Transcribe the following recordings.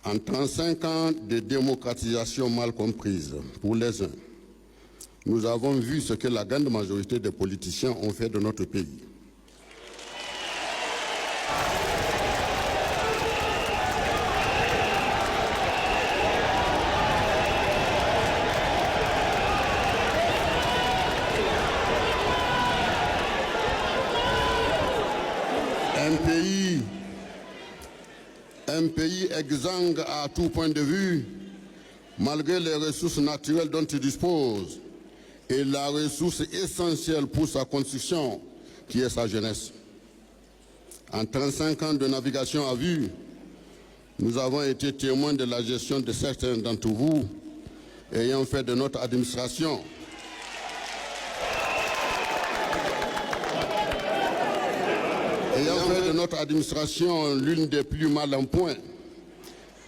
En 35 ans de démocratisation mal comprise pour les uns, nous avons vu ce que la grande majorité des politiciens ont fait de notre pays. Un pays exsangue à tout point de vue, malgré les ressources naturelles dont il dispose et la ressource essentielle pour sa construction, qui est sa jeunesse. En 35 ans de navigation à vue, nous avons été témoins de la gestion de certains d'entre vous, ayant fait de notre administration l'une des plus mal en point,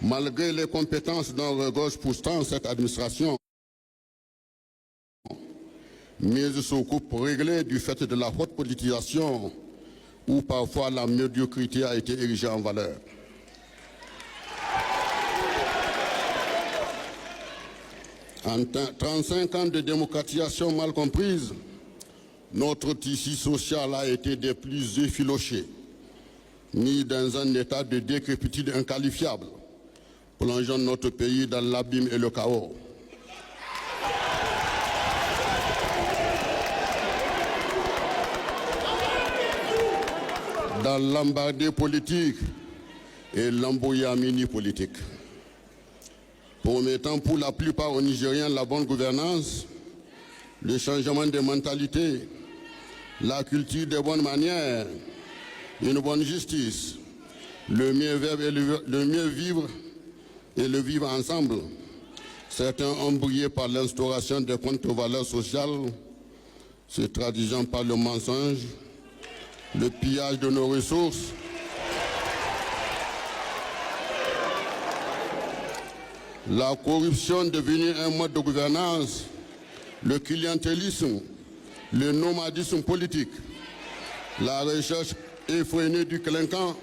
malgré les compétences dont regorge pourtant cette administration, mise sous coupe réglée du fait de la haute politisation, où parfois la médiocrité a été érigée en valeur. En 35 ans de démocratisation mal comprise, notre tissu social a été des plus effilochés, mis dans un état de décrépitude inqualifiable, plongeant notre pays dans l'abîme et le chaos. Dans l'embardé politique et l'embrouillamini politique, promettant pour la plupart aux Nigériens la bonne gouvernance, le changement des mentalités, la culture des bonnes manières, une bonne justice, le mieux vivre et le vivre ensemble. Certains ont brillé par l'instauration des contre-valeurs sociales, se traduisant par le mensonge, le pillage de nos ressources, la corruption devenue un mode de gouvernance, le clientélisme, le nomadisme politique, la recherche effrénée du clinquant,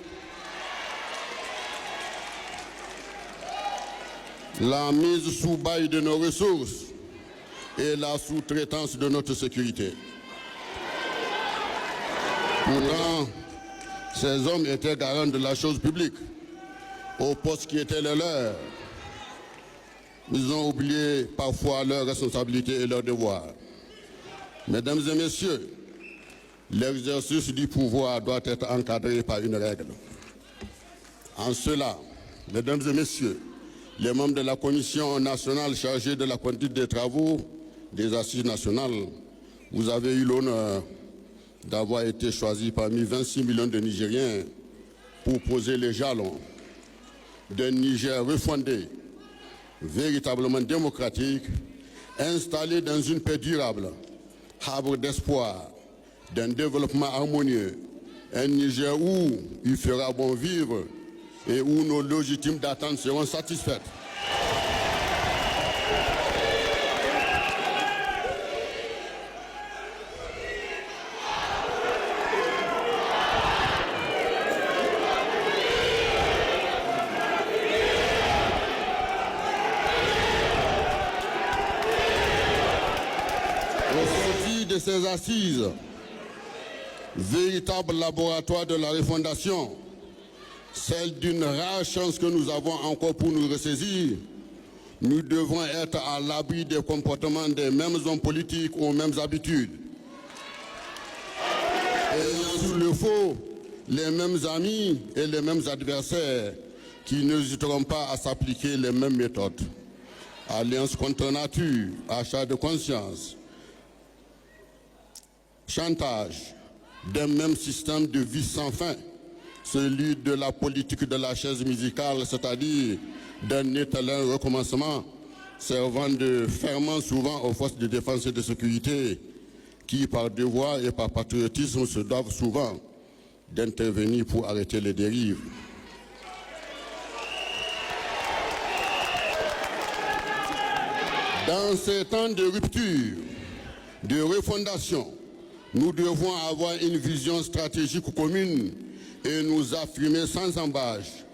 la mise sous bail de nos ressources et la sous-traitance de notre sécurité. Pourtant, ces hommes étaient garants de la chose publique, au poste qui était le leur. Ils ont oublié parfois leurs responsabilités et leurs devoirs. Mesdames et messieurs, l'exercice du pouvoir doit être encadré par une règle. En cela, mesdames et messieurs, les membres de la Commission nationale chargée de la conduite des travaux des Assises nationales, vous avez eu l'honneur d'avoir été choisis parmi 26 millions de Nigériens pour poser les jalons d'un Niger refondé, véritablement démocratique, installé dans une paix durable, havre d'espoir, d'un développement harmonieux, un Niger où il fera bon vivre et où nos légitimes attentes seront satisfaites. De ces assises, véritable laboratoire de la refondation, celle d'une rare chance que nous avons encore pour nous ressaisir, nous devons être à l'abri des comportements des mêmes hommes politiques aux mêmes habitudes. Et sous le faux, les mêmes amis et les mêmes adversaires qui n'hésiteront pas à s'appliquer les mêmes méthodes. Alliance contre nature, achat de conscience, chantage d'un même système de vie sans fin, celui de la politique de la chaise musicale, c'est-à-dire d'un éternel recommencement, servant de ferment souvent aux forces de défense et de sécurité, qui par devoir et par patriotisme se doivent souvent d'intervenir pour arrêter les dérives. Dans ces temps de rupture, de refondation, nous devons avoir une vision stratégique commune et nous affirmer sans embâche